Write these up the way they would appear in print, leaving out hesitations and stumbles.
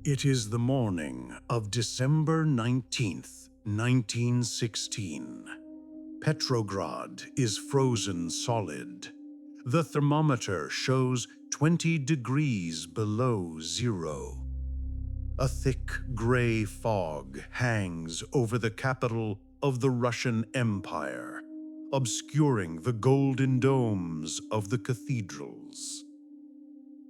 It is the morning of December 19th, 1916. Petrograd is frozen solid. The thermometer shows 20 degrees below zero. A thick gray fog hangs over the capital of the Russian Empire, obscuring the golden domes of the cathedrals.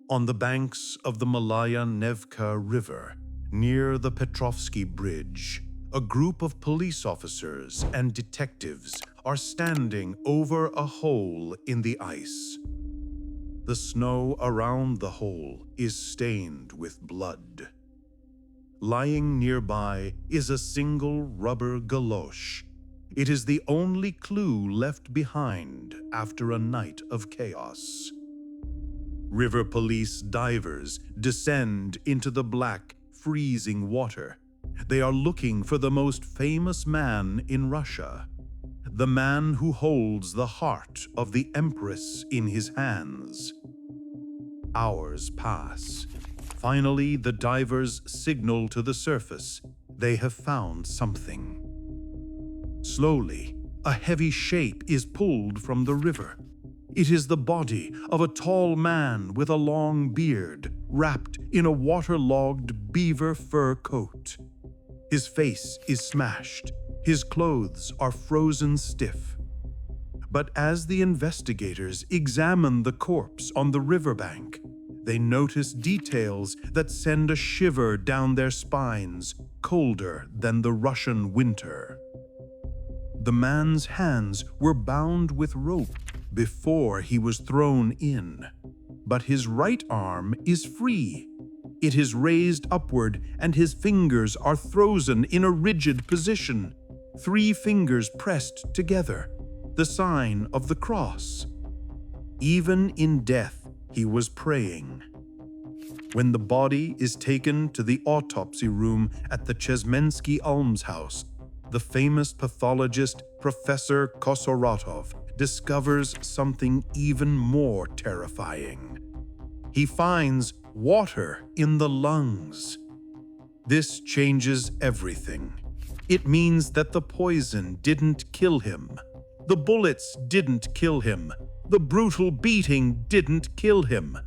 On the banks of the Malaya Nevka River, near the Petrovsky Bridge, a group of police officers and detectives are standing over a hole in the ice. The snow around the hole is stained with blood. Lying nearby is a single rubber galoche. It is the only clue left behind after a night of chaos. River police divers descend into the black, freezing water. They are looking for the most famous man in Russia, the man who holds the heart of the Empress in his hands. Hours pass. Finally, the divers signal to the surface. They have found something. Slowly, a heavy shape is pulled from the river. It is the body of a tall man with a long beard, wrapped in a waterlogged beaver fur coat. His face is smashed. His clothes are frozen stiff. But as the investigators examine the corpse on the riverbank, they notice details that send a shiver down their spines, colder than the Russian winter. The man's hands were bound with rope before he was thrown in, but his right arm is free. It is raised upward and his fingers are frozen in a rigid position, 3 fingers pressed together, the sign of the cross. Even in death, he was praying. When the body is taken to the autopsy room at the Chesmensky Almshouse, the famous pathologist Professor Kosoratov discovers something even more terrifying. He finds water in the lungs. This changes everything. It means that the poison didn't kill him. The bullets didn't kill him. The brutal beating didn't kill him.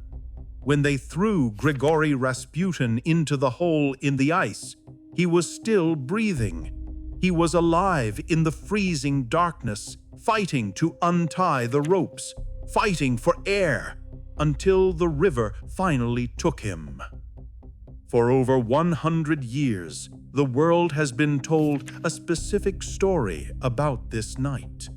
When they threw Grigori Rasputin into the hole in the ice, he was still breathing. He was alive in the freezing darkness, fighting to untie the ropes, fighting for air, until the river finally took him. For over 100 years, the world has been told a specific story about this night.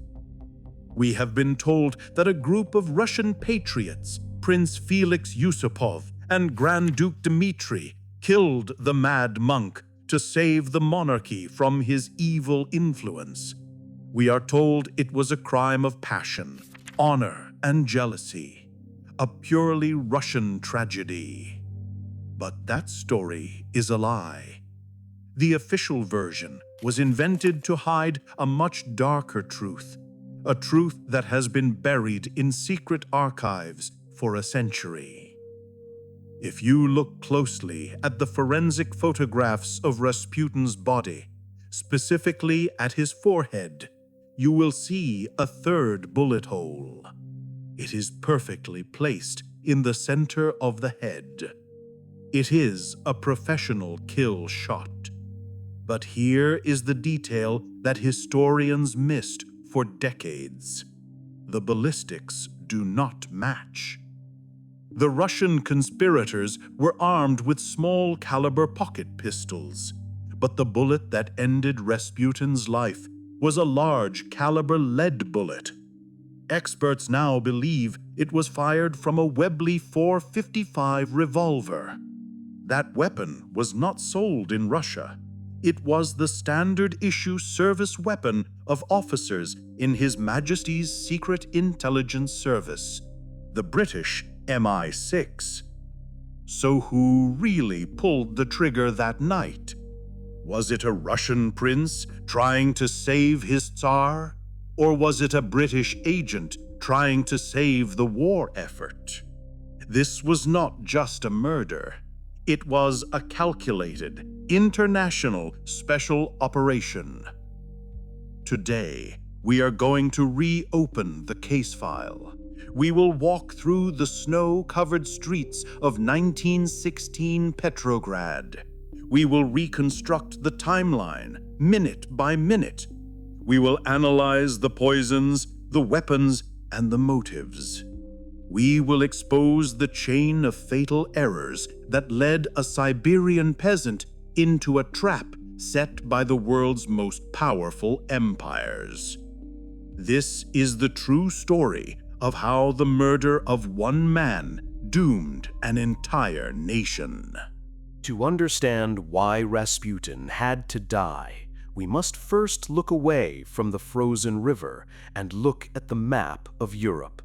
We have been told that a group of Russian patriots, Prince Felix Yusupov and Grand Duke Dmitri, killed the mad monk to save the monarchy from his evil influence. We are told it was a crime of passion, honor, and jealousy, a purely Russian tragedy. But that story is a lie. The official version was invented to hide a much darker truth, a truth that has been buried in secret archives for a century. If you look closely at the forensic photographs of Rasputin's body, specifically at his forehead, you will see a third bullet hole. It is perfectly placed in the center of the head. It is a professional kill shot. But here is the detail that historians missed for decades. The ballistics do not match. The Russian conspirators were armed with small caliber pocket pistols, but the bullet that ended Rasputin's life was a large caliber lead bullet. Experts now believe it was fired from a Webley .455 revolver. That weapon was not sold in Russia. It was the standard-issue service weapon of officers in His Majesty's Secret Intelligence Service, the British MI6. So who really pulled the trigger that night? Was it a Russian prince trying to save his Tsar? Or was it a British agent trying to save the war effort? This was not just a murder. It was a calculated, international special operation. Today, we are going to reopen the case file. We will walk through the snow-covered streets of 1916 Petrograd. We will reconstruct the timeline, minute by minute. We will analyze the poisons, the weapons, and the motives. We will expose the chain of fatal errors that led a Siberian peasant into a trap set by the world's most powerful empires. This is the true story of how the murder of one man doomed an entire nation. To understand why Rasputin had to die, we must first look away from the frozen river and look at the map of Europe.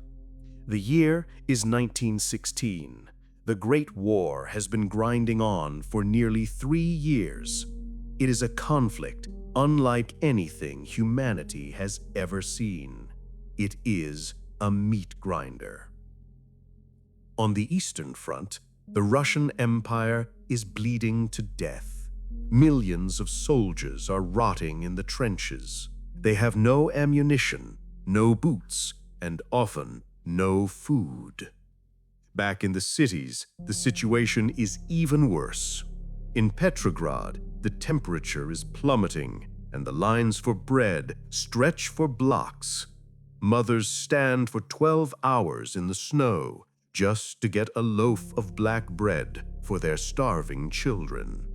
The year is 1916. The Great War has been grinding on for nearly 3 years. It is a conflict unlike anything humanity has ever seen. It is a meat grinder. On the Eastern Front, the Russian Empire is bleeding to death. Millions of soldiers are rotting in the trenches. They have no ammunition, no boots, and often no food. Back in the cities, the situation is even worse. In Petrograd, the temperature is plummeting, and the lines for bread stretch for blocks. Mothers stand for 12 hours in the snow just to get a loaf of black bread for their starving children.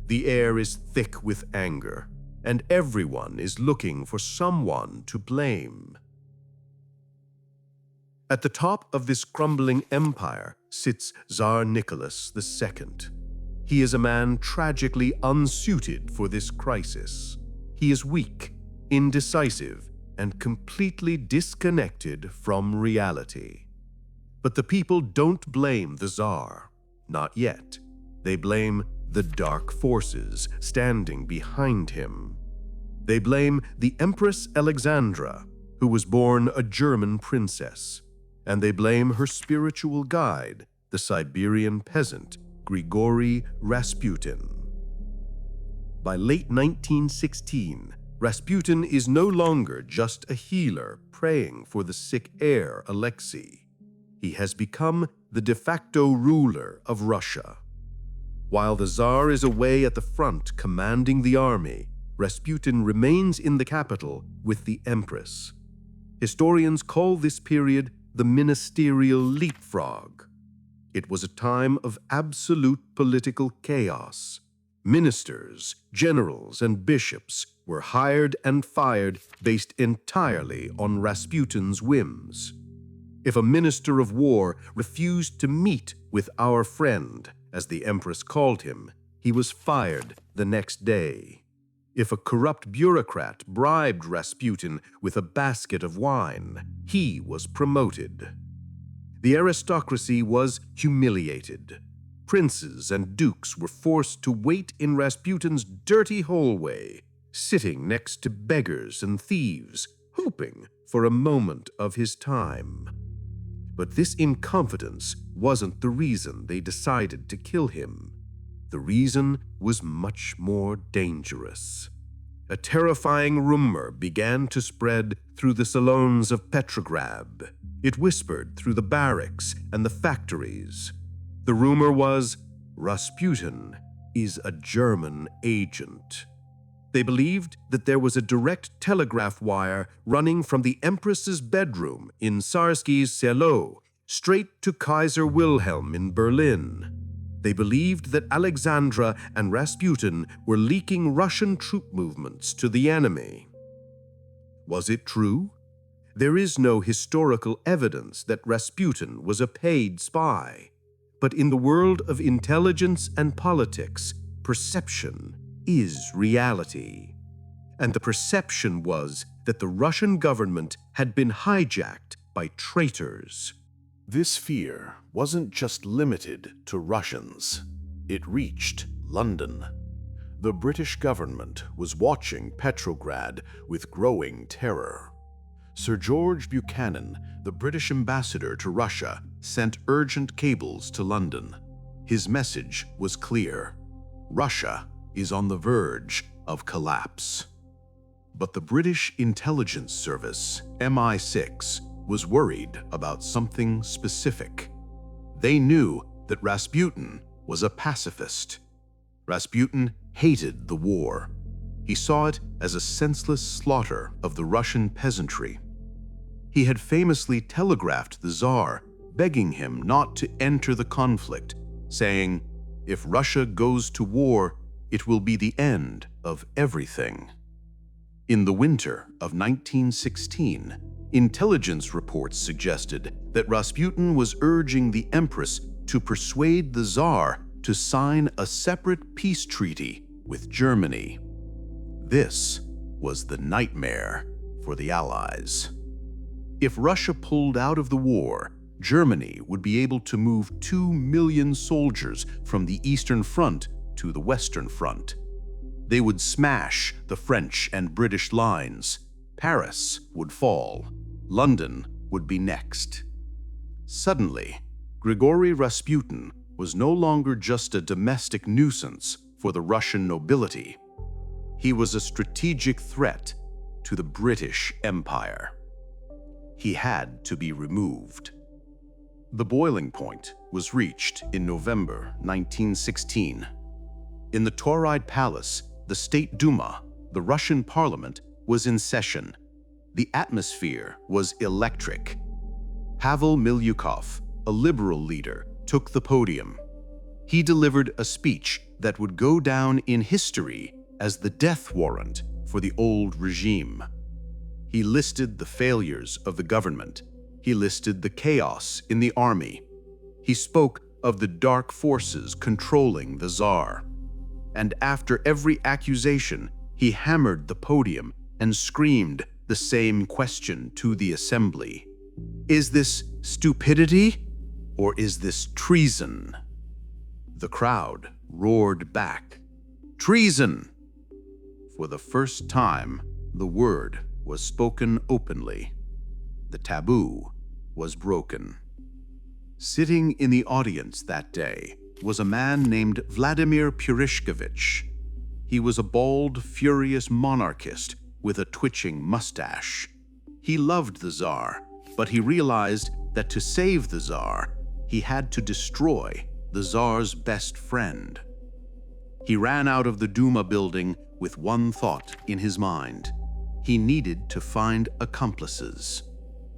The air is thick with anger, and everyone is looking for someone to blame. At the top of this crumbling empire sits Tsar Nicholas II. He is a man tragically unsuited for this crisis. He is weak, indecisive, and completely disconnected from reality. But the people don't blame the Tsar. Not yet. They blame the dark forces standing behind him. They blame the Empress Alexandra, who was born a German princess, and they blame her spiritual guide, the Siberian peasant, Grigori Rasputin. By late 1916, Rasputin is no longer just a healer praying for the sick heir Alexei. He has become the de facto ruler of Russia. While the Tsar is away at the front commanding the army, Rasputin remains in the capital with the Empress. Historians call this period the ministerial leapfrog. It was a time of absolute political chaos. Ministers, generals, and bishops were hired and fired based entirely on Rasputin's whims. If a minister of war refused to meet with our friend, as the Empress called him, he was fired the next day. If a corrupt bureaucrat bribed Rasputin with a basket of wine, he was promoted. The aristocracy was humiliated. Princes and dukes were forced to wait in Rasputin's dirty hallway, sitting next to beggars and thieves, hoping for a moment of his time. But this incompetence wasn't the reason they decided to kill him. The reason was much more dangerous. A terrifying rumor began to spread through the salons of Petrograd. It whispered through the barracks and the factories. The rumor was, Rasputin is a German agent. They believed that there was a direct telegraph wire running from the Empress's bedroom in Tsarski's Selo straight to Kaiser Wilhelm in Berlin. They believed that Alexandra and Rasputin were leaking Russian troop movements to the enemy. Was it true? There is no historical evidence that Rasputin was a paid spy. But in the world of intelligence and politics, perception is reality. And the perception was that the Russian government had been hijacked by traitors. This fear wasn't just limited to Russians. It reached London. The British government was watching Petrograd with growing terror. Sir George Buchanan, the British ambassador to Russia, sent urgent cables to London. His message was clear: Russia is on the verge of collapse. But the British intelligence service, MI6, was worried about something specific. They knew that Rasputin was a pacifist. Rasputin hated the war. He saw it as a senseless slaughter of the Russian peasantry. He had famously telegraphed the Tsar, begging him not to enter the conflict, saying, "If Russia goes to war, it will be the end of everything." In the winter of 1916, intelligence reports suggested that Rasputin was urging the Empress to persuade the Tsar to sign a separate peace treaty with Germany. This was the nightmare for the Allies. If Russia pulled out of the war, Germany would be able to move 2 million soldiers from the Eastern Front to the Western Front. They would smash the French and British lines. Paris would fall. London would be next. Suddenly, Grigori Rasputin was no longer just a domestic nuisance for the Russian nobility. He was a strategic threat to the British Empire. He had to be removed. The boiling point was reached in November 1916. In the Tauride Palace, the State Duma, the Russian parliament, was in session. The atmosphere was electric. Pavel Milyukov, a liberal leader, took the podium. He delivered a speech that would go down in history as the death warrant for the old regime. He listed the failures of the government. He listed the chaos in the army. He spoke of the dark forces controlling the Tsar. And after every accusation, he hammered the podium and screamed the same question to the assembly. Is this stupidity or is this treason? The crowd roared back, "Treason!" For the first time, the word was spoken openly. The taboo was broken. Sitting in the audience that day was a man named Vladimir Purishkevich. He was a bald, furious monarchist with a twitching mustache. He loved the Tsar, but he realized that to save the Tsar, he had to destroy the Tsar's best friend. He ran out of the Duma building with one thought in his mind. He needed to find accomplices.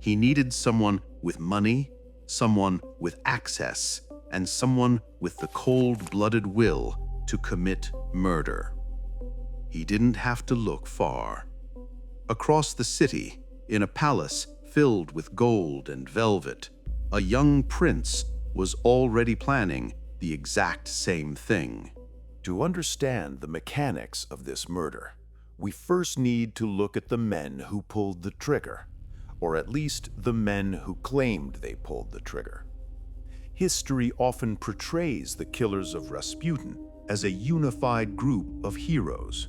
He needed someone with money, someone with access, and someone with the cold-blooded will to commit murder. He didn't have to look far. Across the city, in a palace filled with gold and velvet, a young prince was already planning the exact same thing. To understand the mechanics of this murder, we first need to look at the men who pulled the trigger, or at least the men who claimed they pulled the trigger. History often portrays the killers of Rasputin as a unified group of heroes.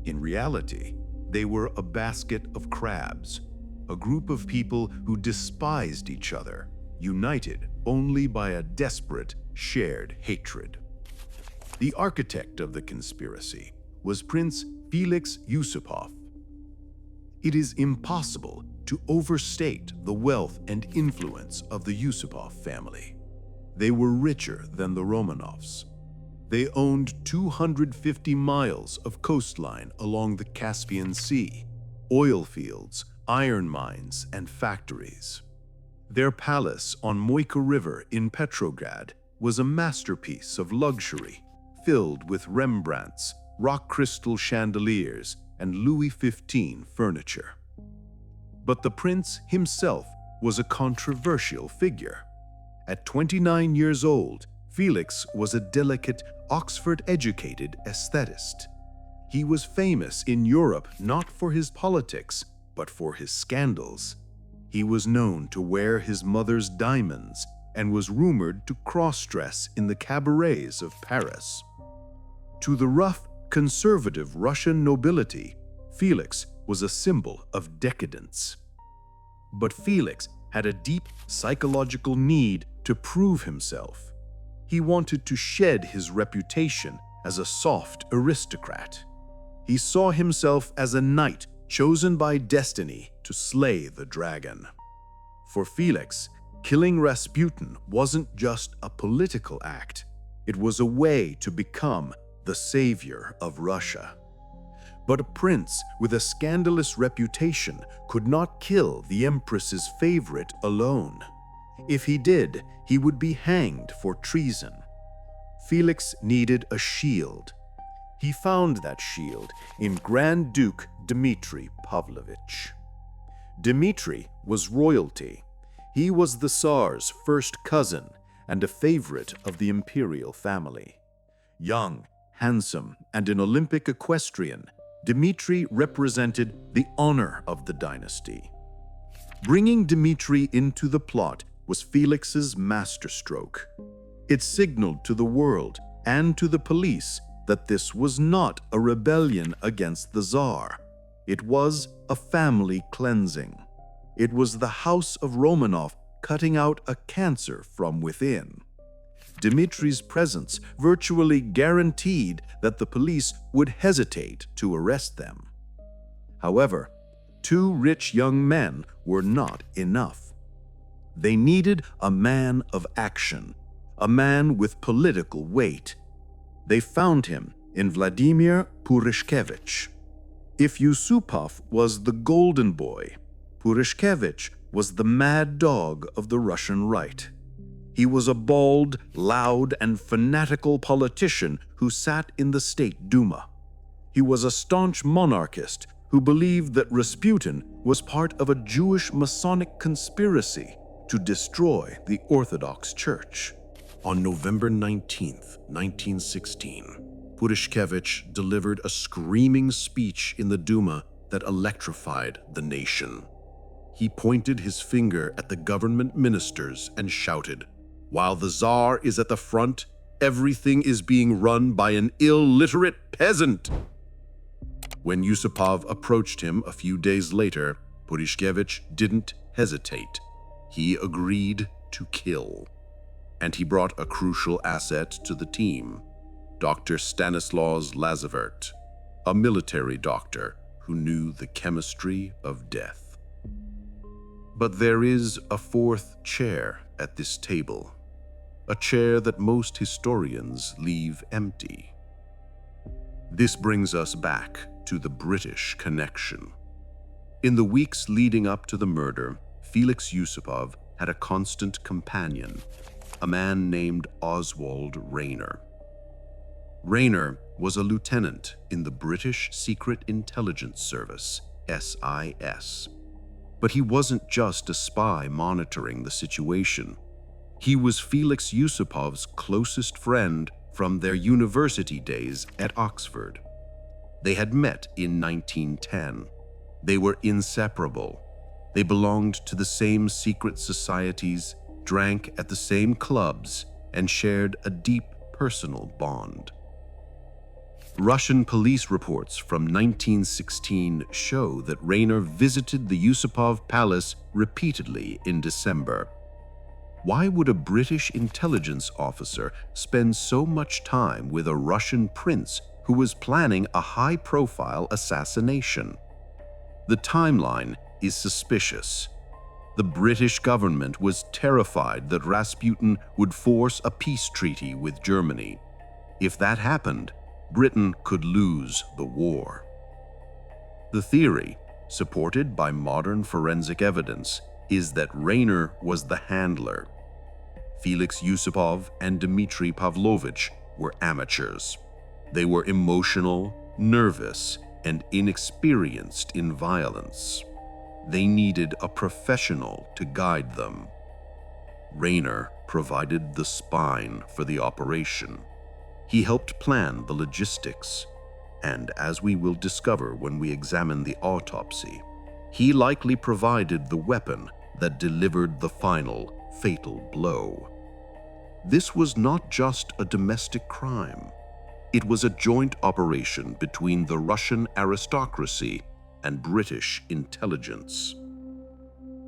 In reality, they were a basket of crabs, a group of people who despised each other, united only by a desperate, shared hatred. The architect of the conspiracy was Prince Felix Yusupov. It is impossible to overstate the wealth and influence of the Yusupov family. They were richer than the Romanovs. They owned 250 miles of coastline along the Caspian Sea, oil fields, iron mines, and factories. Their palace on Moika River in Petrograd was a masterpiece of luxury, filled with Rembrandts, rock crystal chandeliers, and Louis XV furniture. But the prince himself was a controversial figure. At 29 years old, Felix was a delicate, Oxford-educated aesthetist. He was famous in Europe not for his politics, but for his scandals. He was known to wear his mother's diamonds and was rumored to cross-dress in the cabarets of Paris. To the rough, conservative Russian nobility, Felix was a symbol of decadence. But Felix had a deep psychological need to prove himself. He wanted to shed his reputation as a soft aristocrat. He saw himself as a knight chosen by destiny to slay the dragon. For Felix, killing Rasputin wasn't just a political act. It was a way to become the savior of Russia. But a prince with a scandalous reputation could not kill the empress's favorite alone. If he did, he would be hanged for treason. Felix needed a shield. He found that shield in Grand Duke Dmitry Pavlovich. Dmitry was royalty. He was the Tsar's first cousin and a favorite of the imperial family. Young, handsome, and an Olympic equestrian, Dmitry represented the honor of the dynasty. Bringing Dmitry into the plot was Felix's masterstroke. It signaled to the world and to the police that this was not a rebellion against the Tsar. It was a family cleansing. It was the House of Romanov cutting out a cancer from within. Dmitry's presence virtually guaranteed that the police would hesitate to arrest them. However, two rich young men were not enough. They needed a man of action, a man with political weight. They found him in Vladimir Purishkevich. If Yusupov was the golden boy, Purishkevich was the mad dog of the Russian right. He was a bald, loud, and fanatical politician who sat in the State Duma. He was a staunch monarchist who believed that Rasputin was part of a Jewish Masonic conspiracy to destroy the Orthodox Church. On November 19, 1916, Purishkevich delivered a screaming speech in the Duma that electrified the nation. He pointed his finger at the government ministers and shouted, "While the Tsar is at the front, everything is being run by an illiterate peasant." When Yusupov approached him a few days later, Purishkevich didn't hesitate. He agreed to kill. And he brought a crucial asset to the team, Dr. Stanislaus Lazavert, a military doctor who knew the chemistry of death. But there is a fourth chair at this table, a chair that most historians leave empty. This brings us back to the British connection. In the weeks leading up to the murder, Felix Yusupov had a constant companion, a man named Oswald Rayner. Rayner was a lieutenant in the British Secret Intelligence Service, SIS. But he wasn't just a spy monitoring the situation. He was Felix Yusupov's closest friend from their university days at Oxford. They had met in 1910. They were inseparable. They belonged to the same secret societies, drank at the same clubs, and shared a deep personal bond. Russian police reports from 1916 show that Rayner visited the Yusupov Palace repeatedly in December. Why would a British intelligence officer spend so much time with a Russian prince who was planning a high-profile assassination? The timeline is suspicious. The British government was terrified that Rasputin would force a peace treaty with Germany. If that happened, Britain could lose the war. The theory, supported by modern forensic evidence, is that Rayner was the handler. Felix Yusupov and Dmitry Pavlovich were amateurs. They were emotional, nervous, and inexperienced in violence. They needed a professional to guide them. Rayner provided the spine for the operation. He helped plan the logistics, and as we will discover when we examine the autopsy, he likely provided the weapon that delivered the final, fatal blow. This was not just a domestic crime. It was a joint operation between the Russian aristocracy and British intelligence.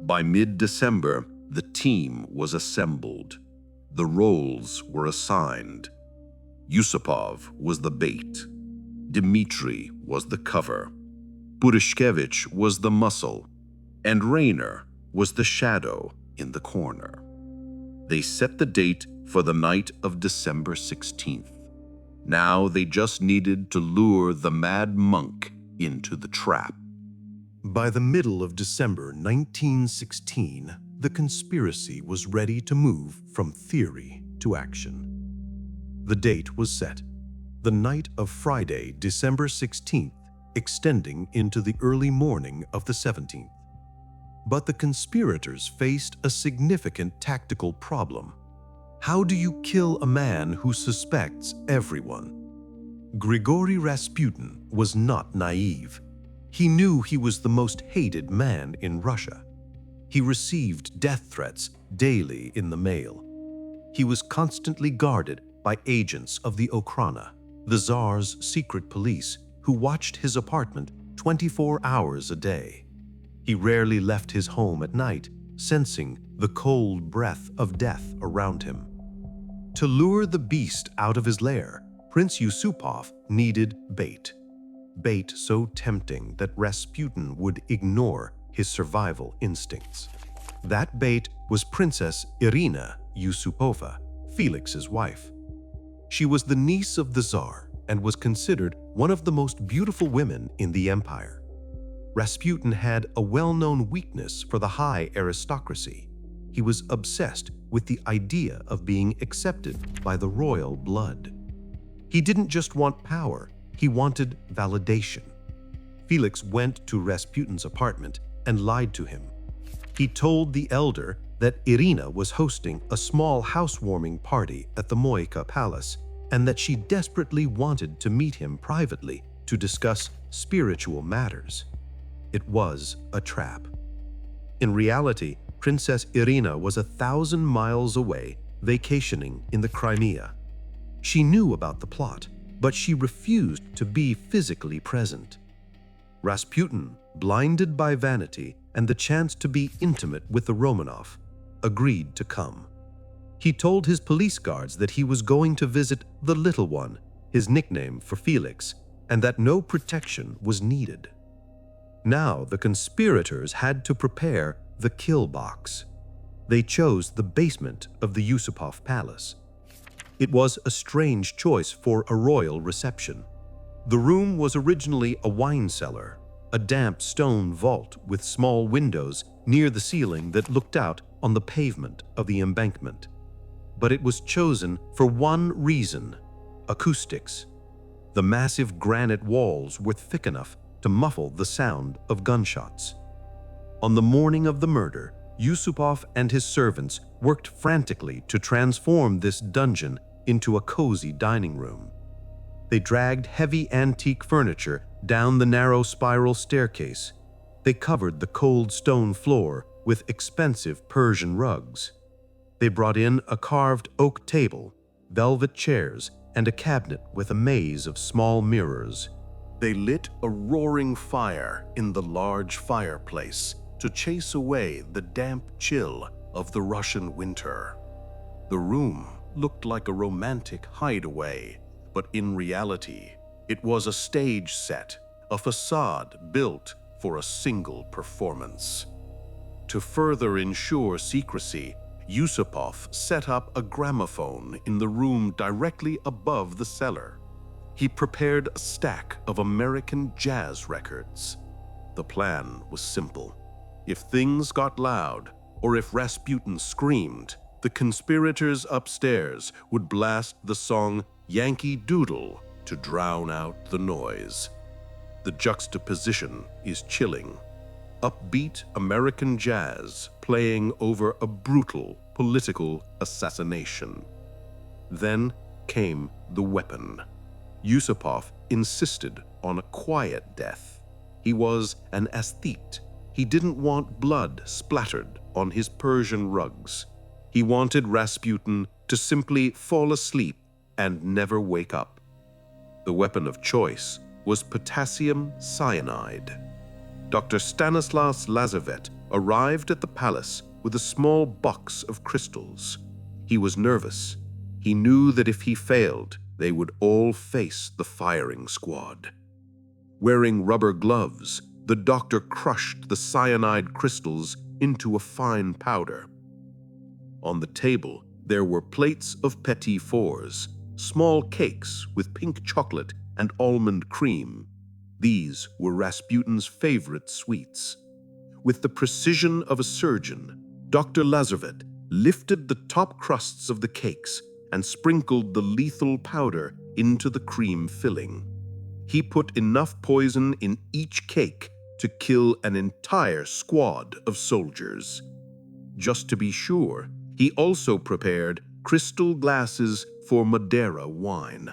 By mid-December, the team was assembled. The roles were assigned. Yusupov was the bait. Dmitri was the cover. Purishkevich was the muscle, and Rainer was the shadow in the corner. They set the date for the night of December 16th. Now they just needed to lure the mad monk into the trap. By the middle of December 1916, the conspiracy was ready to move from theory to action. The date was set, the night of Friday, December 16th, extending into the early morning of the 17th. But the conspirators faced a significant tactical problem. How do you kill a man who suspects everyone? Grigori Rasputin was not naive. He knew he was the most hated man in Russia. He received death threats daily in the mail. He was constantly guarded by agents of the Okhrana, the Tsar's secret police, who watched his apartment 24 hours a day. He rarely left his home at night, sensing the cold breath of death around him. To lure the beast out of his lair, Prince Yusupov needed bait. Bait so tempting that Rasputin would ignore his survival instincts. That bait was Princess Irina Yusupova, Felix's wife. She was the niece of the Tsar and was considered one of the most beautiful women in the empire. Rasputin had a well-known weakness for the high aristocracy. He was obsessed with the idea of being accepted by the royal blood. He didn't just want power, he wanted validation. Felix went to Rasputin's apartment and lied to him. He told the elder that Irina was hosting a small housewarming party at the Moika Palace and that she desperately wanted to meet him privately to discuss spiritual matters. It was a trap. In reality, Princess Irina was 1,000 miles away, vacationing in the Crimea. She knew about the plot, but she refused to be physically present. Rasputin, blinded by vanity and the chance to be intimate with the Romanov, agreed to come. He told his police guards that he was going to visit the Little One, his nickname for Felix, and that no protection was needed. Now the conspirators had to prepare the kill box. They chose the basement of the Yusupov Palace. It was a strange choice for a royal reception. The room was originally a wine cellar, a damp stone vault with small windows near the ceiling that looked out on the pavement of the embankment. But it was chosen for one reason: acoustics. The massive granite walls were thick enough to muffle the sound of gunshots. On the morning of the murder, Yusupov and his servants worked frantically to transform this dungeon into a cozy dining room. They dragged heavy antique furniture down the narrow spiral staircase. They covered the cold stone floor with expensive Persian rugs. They brought in a carved oak table, velvet chairs, and a cabinet with a maze of small mirrors. They lit a roaring fire in the large fireplace to chase away the damp chill of the Russian winter. The room looked like a romantic hideaway, but in reality, it was a stage set, a facade built for a single performance. To further ensure secrecy, Yusupov set up a gramophone in the room directly above the cellar. He prepared a stack of American jazz records. The plan was simple. If things got loud, or if Rasputin screamed, the conspirators upstairs would blast the song Yankee Doodle to drown out the noise. The juxtaposition is chilling. Upbeat American jazz playing over a brutal political assassination. Then came the weapon. Yusupov insisted on a quiet death. He was an aesthete. He didn't want blood splattered on his Persian rugs. He wanted Rasputin to simply fall asleep and never wake up. The weapon of choice was potassium cyanide. Dr. Stanislas Lazaret arrived at the palace with a small box of crystals. He was nervous. He knew that if he failed, they would all face the firing squad. Wearing rubber gloves, the doctor crushed the cyanide crystals into a fine powder. On the table, there were plates of petit fours, small cakes with pink chocolate and almond cream. These were Rasputin's favorite sweets. With the precision of a surgeon, Dr. Lazarev lifted the top crusts of the cakes and sprinkled the lethal powder into the cream filling. He put enough poison in each cake to kill an entire squad of soldiers. Just to be sure, he also prepared crystal glasses for Madeira wine.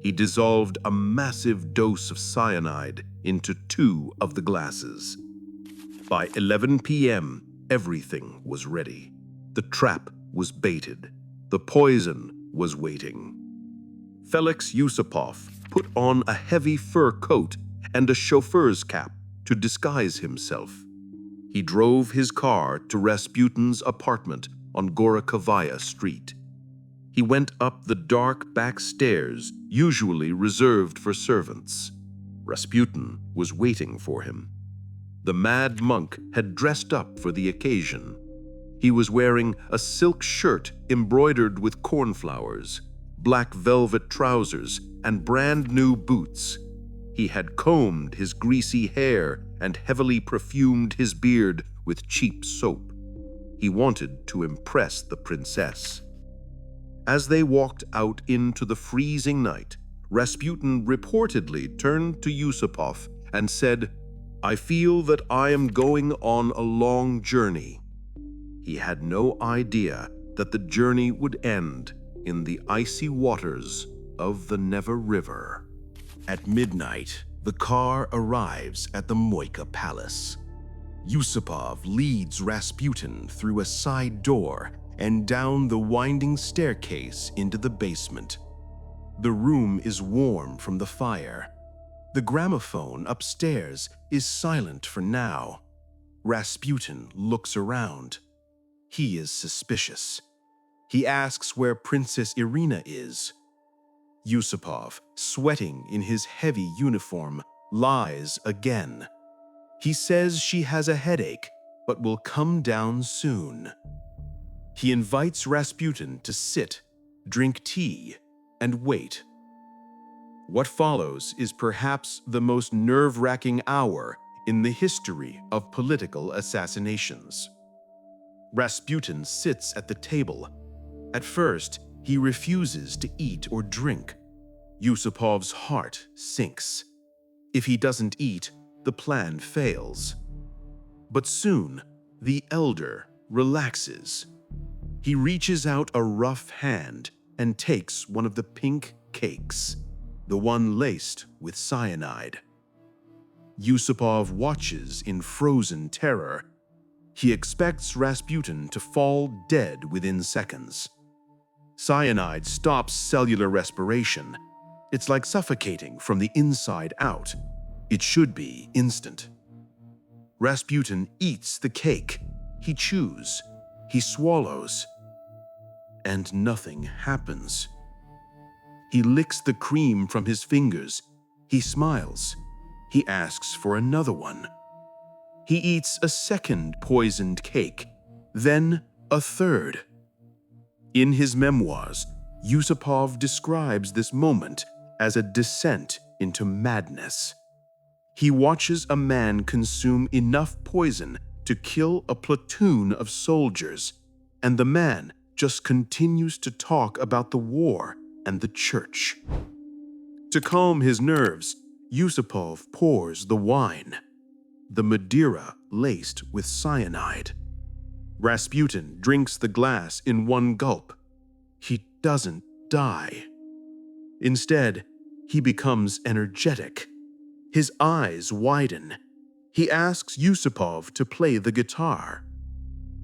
He dissolved a massive dose of cyanide into 2 of the glasses. By 11 p.m., everything was ready. The trap was baited. The poison was waiting. Felix Yusupov put on a heavy fur coat and a chauffeur's cap to disguise himself. He drove his car to Rasputin's apartment on Gorokhovaya Street. He went up the dark back stairs usually reserved for servants. Rasputin was waiting for him. The mad monk had dressed up for the occasion. He was wearing a silk shirt embroidered with cornflowers, black velvet trousers, and brand new boots. He had combed his greasy hair and heavily perfumed his beard with cheap soap. He wanted to impress the princess. As they walked out into the freezing night, Rasputin reportedly turned to Yusupov and said, "I feel that I am going on a long journey." He had no idea that the journey would end in the icy waters of the Neva River. At midnight, the car arrives at the Moika Palace. Yusupov leads Rasputin through a side door and down the winding staircase into the basement. The room is warm from the fire. The gramophone upstairs is silent for now. Rasputin looks around. He is suspicious. He asks where Princess Irina is. Yusupov, sweating in his heavy uniform, lies again. He says she has a headache, but will come down soon. He invites Rasputin to sit, drink tea, and wait. What follows is perhaps the most nerve-wracking hour in the history of political assassinations. Rasputin sits at the table. At first, he refuses to eat or drink. Yusupov's heart sinks. If he doesn't eat, the plan fails. But soon, the elder relaxes. He reaches out a rough hand and takes one of the pink cakes, the one laced with cyanide. Yusupov watches in frozen terror. He expects Rasputin to fall dead within seconds. Cyanide stops cellular respiration. It's like suffocating from the inside out. It should be instant. Rasputin eats the cake. He chews. He swallows. And nothing happens. He licks the cream from his fingers. He smiles. He asks for another one. He eats a second poisoned cake, then a third. In his memoirs, Yusupov describes this moment as a descent into madness. He watches a man consume enough poison to kill a platoon of soldiers, and the man just continues to talk about the war and the church. To calm his nerves, Yusupov pours the wine, the Madeira laced with cyanide. Rasputin drinks the glass in one gulp. He doesn't die. Instead, he becomes energetic. His eyes widen. He asks Yusupov to play the guitar.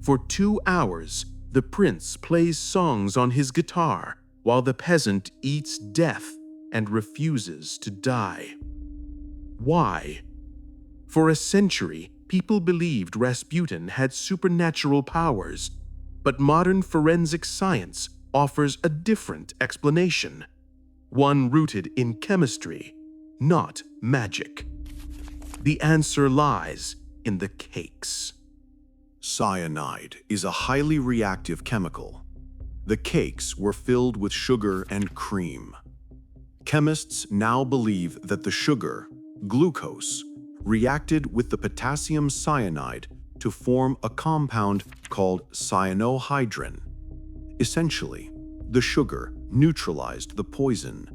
For 2 hours, the prince plays songs on his guitar while the peasant eats death and refuses to die. Why? For a century, people believed Rasputin had supernatural powers. But modern forensic science offers a different explanation, one rooted in chemistry, not magic. The answer lies in the cakes. Cyanide is a highly reactive chemical. The cakes were filled with sugar and cream. Chemists now believe that the sugar, glucose, reacted with the potassium cyanide to form a compound called cyanohydrin. Essentially, the sugar neutralized the poison.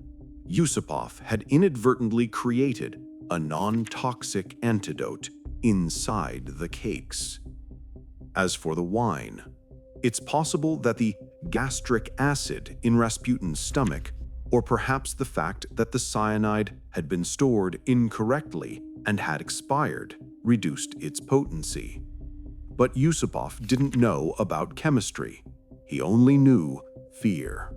Yusupov had inadvertently created a non-toxic antidote inside the cakes. As for the wine, it's possible that the gastric acid in Rasputin's stomach, or perhaps the fact that the cyanide had been stored incorrectly and had expired, reduced its potency. But Yusupov didn't know about chemistry. He only knew fear.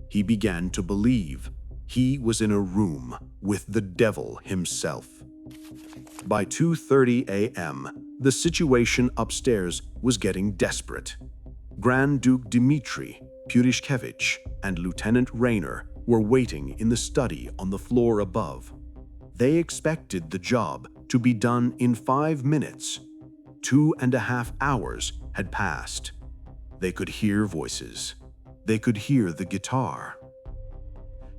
He began to believe he was in a room with the devil himself. By 2:30 a.m., the situation upstairs was getting desperate. Grand Duke Dmitri Purishkevich and Lieutenant Rainer were waiting in the study on the floor above. They expected the job to be done in 5 minutes. 2.5 hours had passed. They could hear voices. They could hear the guitar.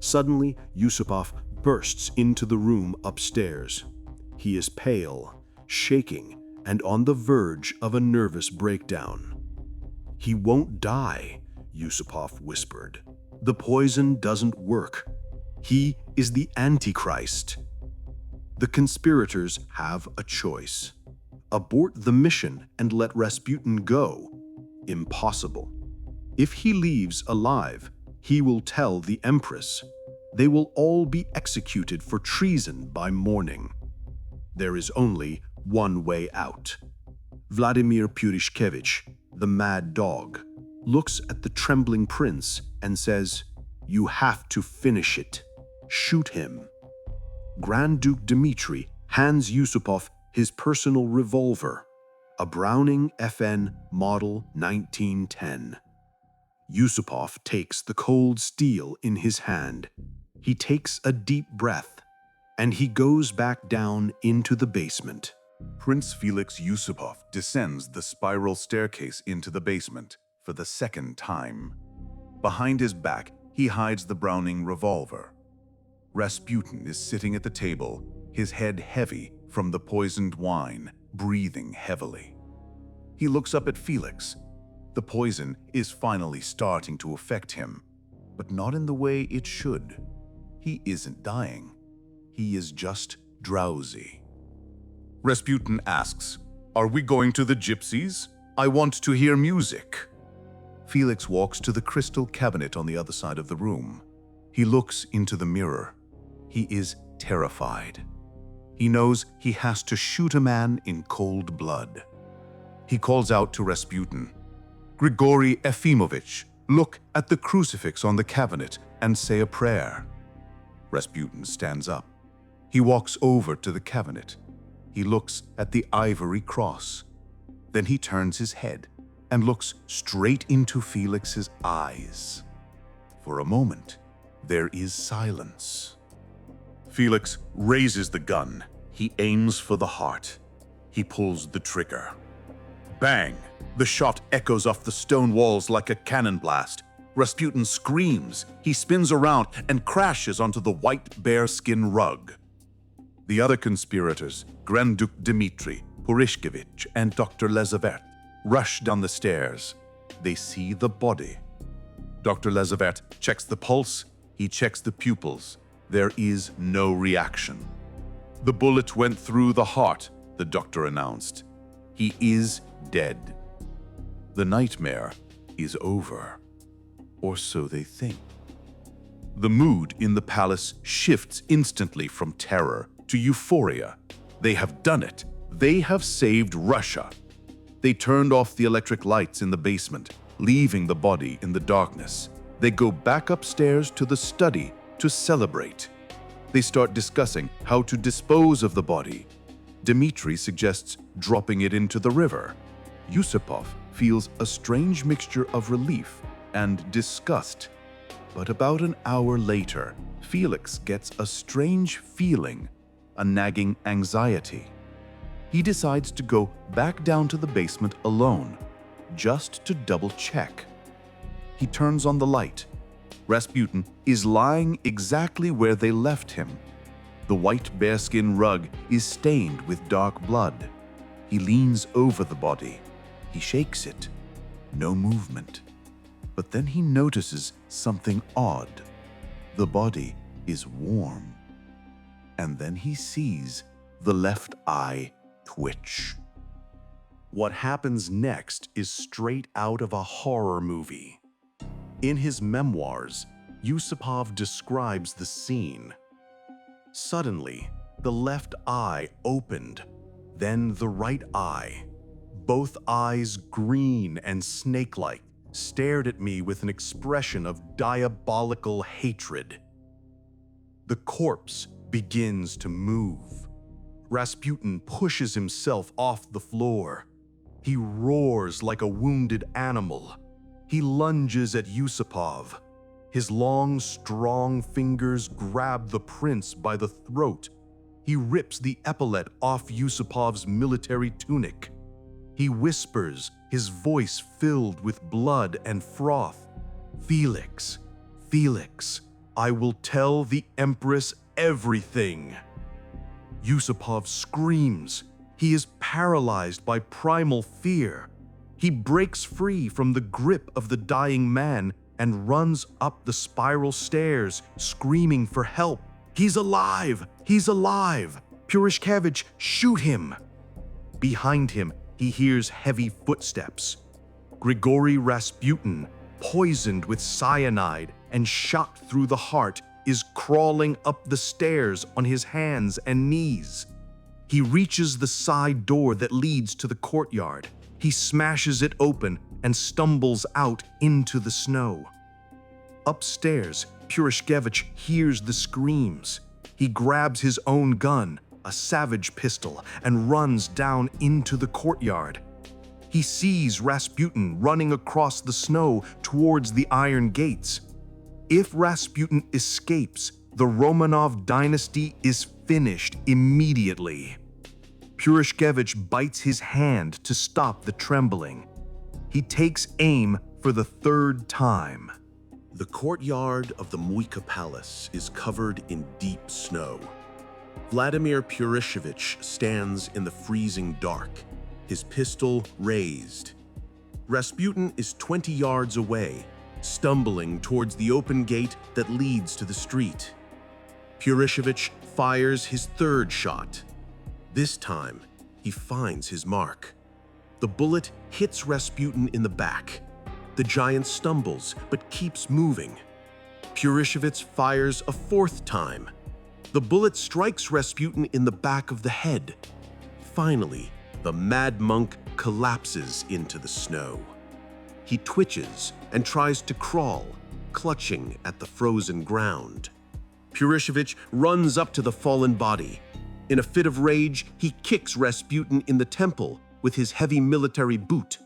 Suddenly, Yusupov bursts into the room upstairs. He is pale, shaking, and on the verge of a nervous breakdown. "He won't die," Yusupov whispered. "The poison doesn't work. He is the Antichrist." The conspirators have a choice. Abort the mission and let Rasputin go? Impossible. If he leaves alive, he will tell the Empress. They will all be executed for treason by morning. There is only one way out. Vladimir Purishkevich, the mad dog, looks at the trembling prince and says, "You have to finish it. Shoot him." Grand Duke Dmitri hands Yusupov his personal revolver, a Browning FN Model 1910. Yusupov takes the cold steel in his hand. He takes a deep breath, and he goes back down into the basement. Prince Felix Yusupov descends the spiral staircase into the basement for the second time. Behind his back, he hides the Browning revolver. Rasputin is sitting at the table, his head heavy from the poisoned wine, breathing heavily. He looks up at Felix. The poison is finally starting to affect him, but not in the way it should. He isn't dying. He is just drowsy. Rasputin asks, "Are we going to the gypsies? I want to hear music." Felix walks to the crystal cabinet on the other side of the room. He looks into the mirror. He is terrified. He knows he has to shoot a man in cold blood. He calls out to Rasputin, "Grigori Efimovich, look at the crucifix on the cabinet and say a prayer." Rasputin stands up. He walks over to the cabinet. He looks at the ivory cross. Then he turns his head and looks straight into Felix's eyes. For a moment, there is silence. Felix raises the gun. He aims for the heart. He pulls the trigger. Bang! The shot echoes off the stone walls like a cannon blast. Rasputin screams. He spins around and crashes onto the white bearskin rug. The other conspirators, Grand Duke Dmitri Purishkevich and Dr. Lezavert, rush down the stairs. They see the body. Dr. Lezavert checks the pulse. He checks the pupils. There is no reaction. "The bullet went through the heart," the doctor announced. "He is dead. The nightmare is over." Or so they think. The mood in the palace shifts instantly from terror to euphoria. They have done it. They have saved Russia. They turned off the electric lights in the basement, leaving the body in the darkness. They go back upstairs to the study to celebrate. They start discussing how to dispose of the body. Dmitri suggests dropping it into the river. Yusupov feels a strange mixture of relief and disgust. But about an hour later, Felix gets a strange feeling, a nagging anxiety. He decides to go back down to the basement alone, just to double-check. He turns on the light. Rasputin is lying exactly where they left him. The white bearskin rug is stained with dark blood. He leans over the body. He shakes it. No movement. But then he notices something odd. The body is warm. And then he sees the left eye twitch. What happens next is straight out of a horror movie. In his memoirs, Yusupov describes the scene. Suddenly, the left eye opened, then the right eye. Both eyes, green and snake-like, stared at me with an expression of diabolical hatred. The corpse begins to move. Rasputin pushes himself off the floor. He roars like a wounded animal. He lunges at Yusupov. His long, strong fingers grab the prince by the throat. He rips the epaulet off Yusupov's military tunic. He whispers, his voice filled with blood and froth, "Felix, Felix, I will tell the Empress everything." Yusupov screams. He is paralyzed by primal fear. He breaks free from the grip of the dying man and runs up the spiral stairs, screaming for help. "He's alive! He's alive! Purishkevich, shoot him!" Behind him, he hears heavy footsteps. Grigori Rasputin, poisoned with cyanide and shot through the heart, is crawling up the stairs on his hands and knees. He reaches the side door that leads to the courtyard. He smashes it open and stumbles out into the snow. Upstairs, Purishkevich hears the screams. He grabs his own gun, a savage pistol, and runs down into the courtyard. He sees Rasputin running across the snow towards the iron gates. If Rasputin escapes, the Romanov dynasty is finished immediately. Purishkevich bites his hand to stop the trembling. He takes aim for the third time. The courtyard of the Moika Palace is covered in deep snow. Vladimir Purishkevich stands in the freezing dark, his pistol raised. Rasputin is 20 yards away, stumbling towards the open gate that leads to the street. Purishkevich fires his third shot. This time, he finds his mark. The bullet hits Rasputin in the back. The giant stumbles, but keeps moving. Purishkevich fires a fourth time. The bullet strikes Rasputin in the back of the head. Finally, the mad monk collapses into the snow. He twitches and tries to crawl, clutching at the frozen ground. Purishkevich runs up to the fallen body. In a fit of rage, he kicks Rasputin in the temple with his heavy military boot.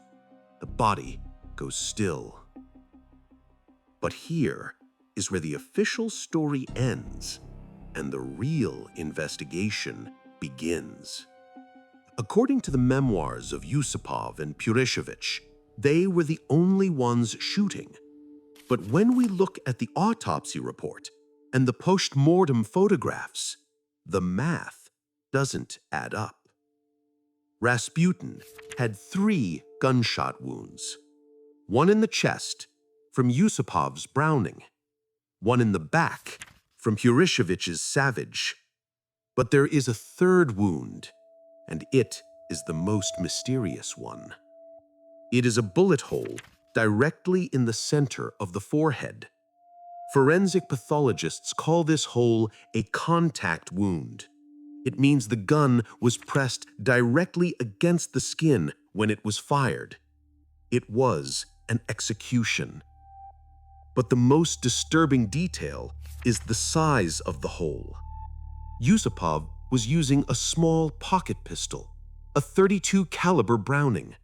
The body goes still. But here is where the official story ends and the real investigation begins. According to the memoirs of Yusupov and Purishkevich, they were the only ones shooting. But when we look at the autopsy report and the post-mortem photographs, the math doesn't add up. Rasputin had 3 gunshot wounds. One in the chest from Yusupov's Browning, one in the back from Purishkevich's Savage. But there is a third wound, and it is the most mysterious one. It is a bullet hole directly in the center of the forehead. Forensic pathologists call this hole a contact wound. It means the gun was pressed directly against the skin when it was fired. It was an execution. But the most disturbing detail is the size of the hole. Yusupov was using a small pocket pistol, a .32 caliber Browning.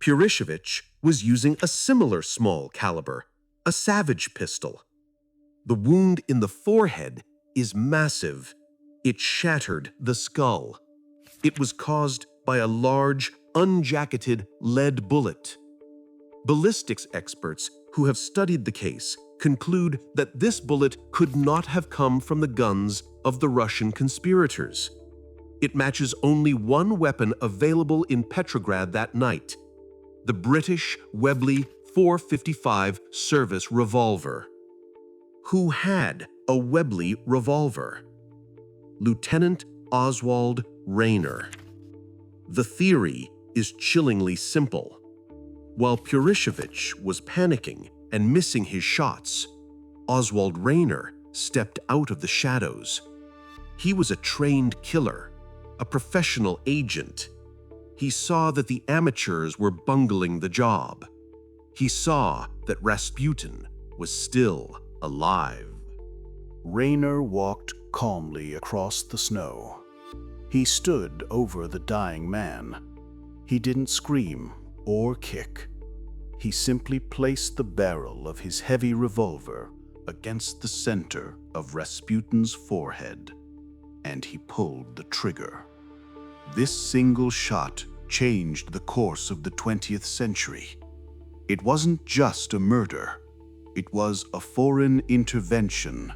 Purishkevich was using a similar small caliber, a Savage pistol. The wound in the forehead is massive. It shattered the skull. It was caused by a large, unjacketed lead bullet. Ballistics experts who have studied the case conclude that this bullet could not have come from the guns of the Russian conspirators. It matches only one weapon available in Petrograd that night, the British Webley .455 service revolver. Who had a Webley revolver? Lieutenant Oswald Rayner. The theory is chillingly simple. While Purishkevich was panicking and missing his shots, Oswald Rayner stepped out of the shadows. He was a trained killer, a professional agent. He saw that the amateurs were bungling the job. He saw that Rasputin was still alive. Rayner walked calmly across the snow. He stood over the dying man. He didn't scream or kick. He simply placed the barrel of his heavy revolver against the center of Rasputin's forehead, and he pulled the trigger. This single shot changed the course of the 20th century. It wasn't just a murder. It was a foreign intervention.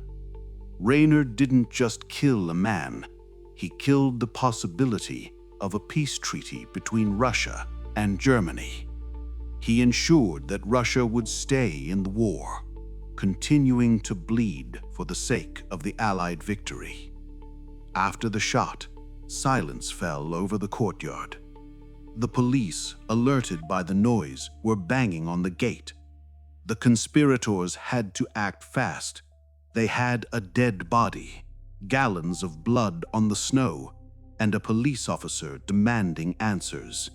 Rayner didn't just kill a man. He killed the possibility of a peace treaty between Russia and Germany. He ensured that Russia would stay in the war, continuing to bleed for the sake of the Allied victory. After the shot, silence fell over the courtyard. The police, alerted by the noise, were banging on the gate. The conspirators had to act fast. They had a dead body, gallons of blood on the snow, and a police officer demanding answers.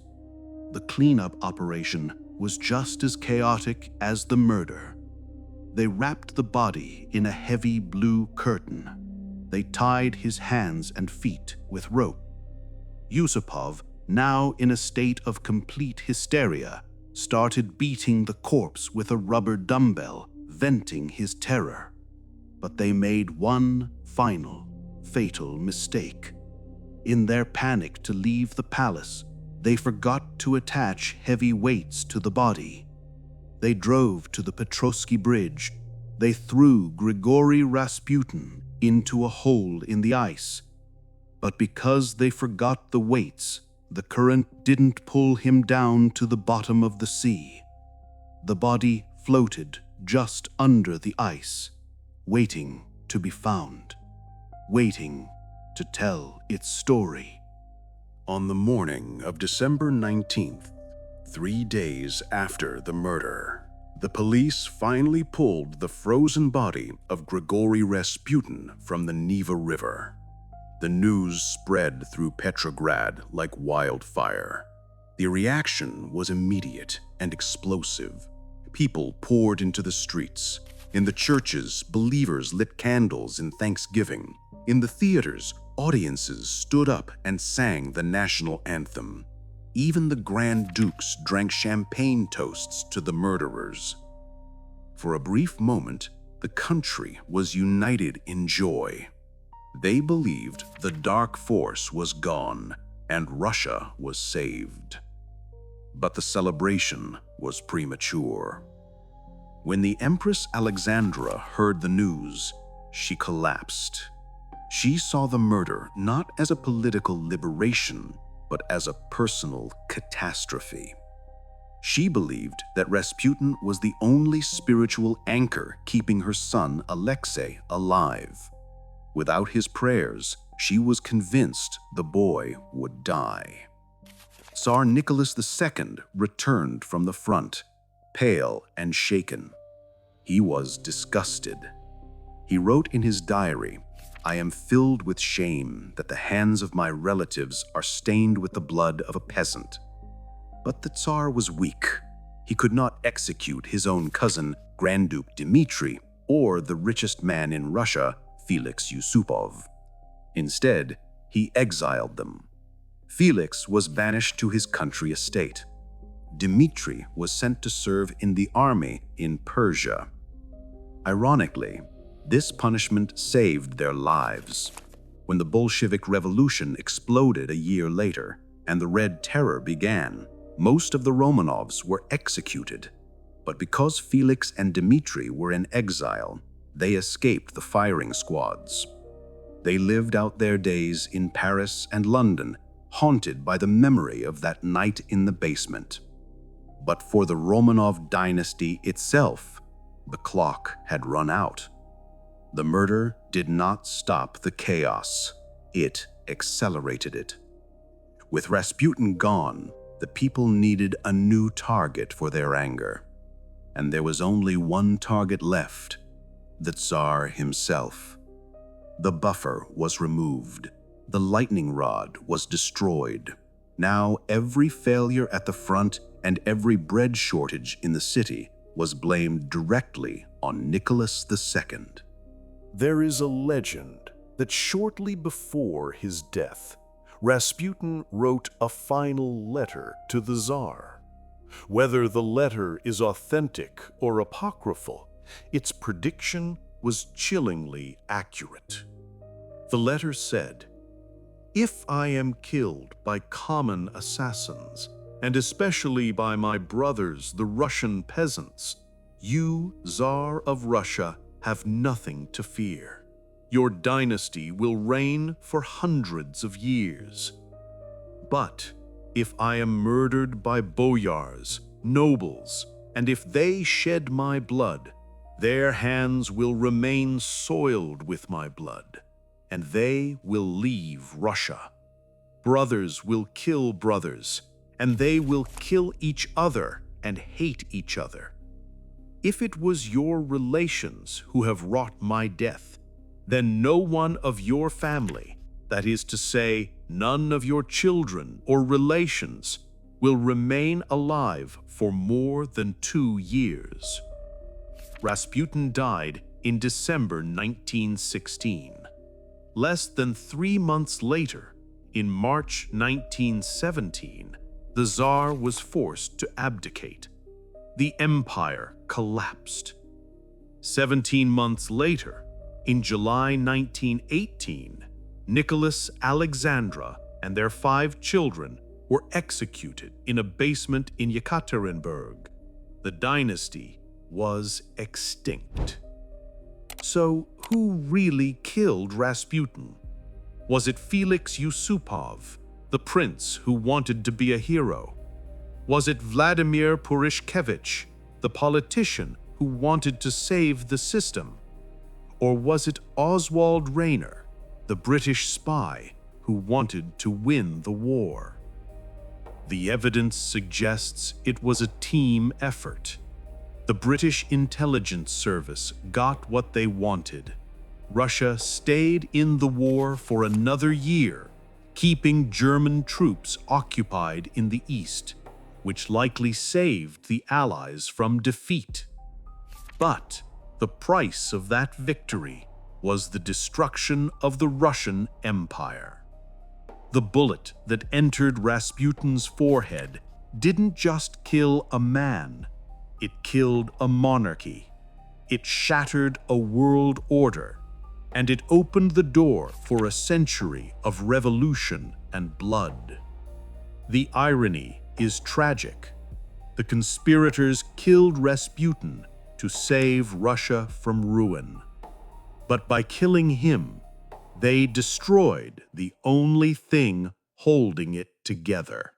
The cleanup operation was just as chaotic as the murder. They wrapped the body in a heavy blue curtain. They tied his hands and feet with rope. Yusupov, now in a state of complete hysteria, started beating the corpse with a rubber dumbbell, venting his terror. But they made one final, fatal mistake. In their panic to leave the palace, they forgot to attach heavy weights to the body. They drove to the Petrovsky Bridge. They threw Grigori Rasputin into a hole in the ice. But because they forgot the weights, the current didn't pull him down to the bottom of the sea. The body floated just under the ice, waiting to be found, waiting to tell its story. On the morning of December 19th, 3 days after the murder, the police finally pulled the frozen body of Grigori Rasputin from the Neva River. The news spread through Petrograd like wildfire. The reaction was immediate and explosive. People poured into the streets. In the churches, believers lit candles in thanksgiving. In the theaters, audiences stood up and sang the national anthem. Even the Grand Dukes drank champagne toasts to the murderers. For a brief moment, the country was united in joy. They believed the dark force was gone and Russia was saved. But the celebration was premature. When the Empress Alexandra heard the news, she collapsed. She saw the murder not as a political liberation, but as a personal catastrophe. She believed that Rasputin was the only spiritual anchor keeping her son Alexei alive. Without his prayers, she was convinced the boy would die. Tsar Nicholas II returned from the front, pale and shaken. He was disgusted. He wrote in his diary, "I am filled with shame that the hands of my relatives are stained with the blood of a peasant." But the Tsar was weak. He could not execute his own cousin, Grand Duke Dmitri, or the richest man in Russia, Felix Yusupov. Instead, he exiled them. Felix was banished to his country estate. Dmitri was sent to serve in the army in Persia. Ironically, this punishment saved their lives. When the Bolshevik Revolution exploded a year later and the Red Terror began, most of the Romanovs were executed. But because Felix and Dmitri were in exile, they escaped the firing squads. They lived out their days in Paris and London, haunted by the memory of that night in the basement. But for the Romanov dynasty itself, the clock had run out. The murder did not stop the chaos, it accelerated it. With Rasputin gone, the people needed a new target for their anger. And there was only one target left, the Tsar himself. The buffer was removed. The lightning rod was destroyed. Now every failure at the front and every bread shortage in the city was blamed directly on Nicholas II. There is a legend that shortly before his death, Rasputin wrote a final letter to the Tsar. Whether the letter is authentic or apocryphal, its prediction was chillingly accurate. The letter said, "If I am killed by common assassins, and especially by my brothers, the Russian peasants, you, Tsar of Russia, have nothing to fear. Your dynasty will reign for hundreds of years. But if I am murdered by boyars, nobles, and if they shed my blood, their hands will remain soiled with my blood, and they will leave Russia. Brothers will kill brothers, and they will kill each other and hate each other. If it was your relations who have wrought my death, then no one of your family, that is to say, none of your children or relations, will remain alive for more than 2 years." Rasputin died in December 1916. Less than 3 months later, in March 1917, the Tsar was forced to abdicate. The empire collapsed. 17 months later, in July 1918, Nicholas, Alexandra, and their 5 children were executed in a basement in Yekaterinburg. The dynasty was extinct. So, who really killed Rasputin? Was it Felix Yusupov, the prince who wanted to be a hero? Was it Vladimir Purishkevich, the politician who wanted to save the system? Or was it Oswald Rayner, the British spy who wanted to win the war? The evidence suggests it was a team effort. The British intelligence service got what they wanted. Russia stayed in the war for another year, keeping German troops occupied in the east, which likely saved the Allies from defeat. But the price of that victory was the destruction of the Russian Empire. The bullet that entered Rasputin's forehead didn't just kill a man, it killed a monarchy. It shattered a world order, and it opened the door for a century of revolution and blood. The irony is tragic. The conspirators killed Rasputin to save Russia from ruin. But by killing him, they destroyed the only thing holding it together.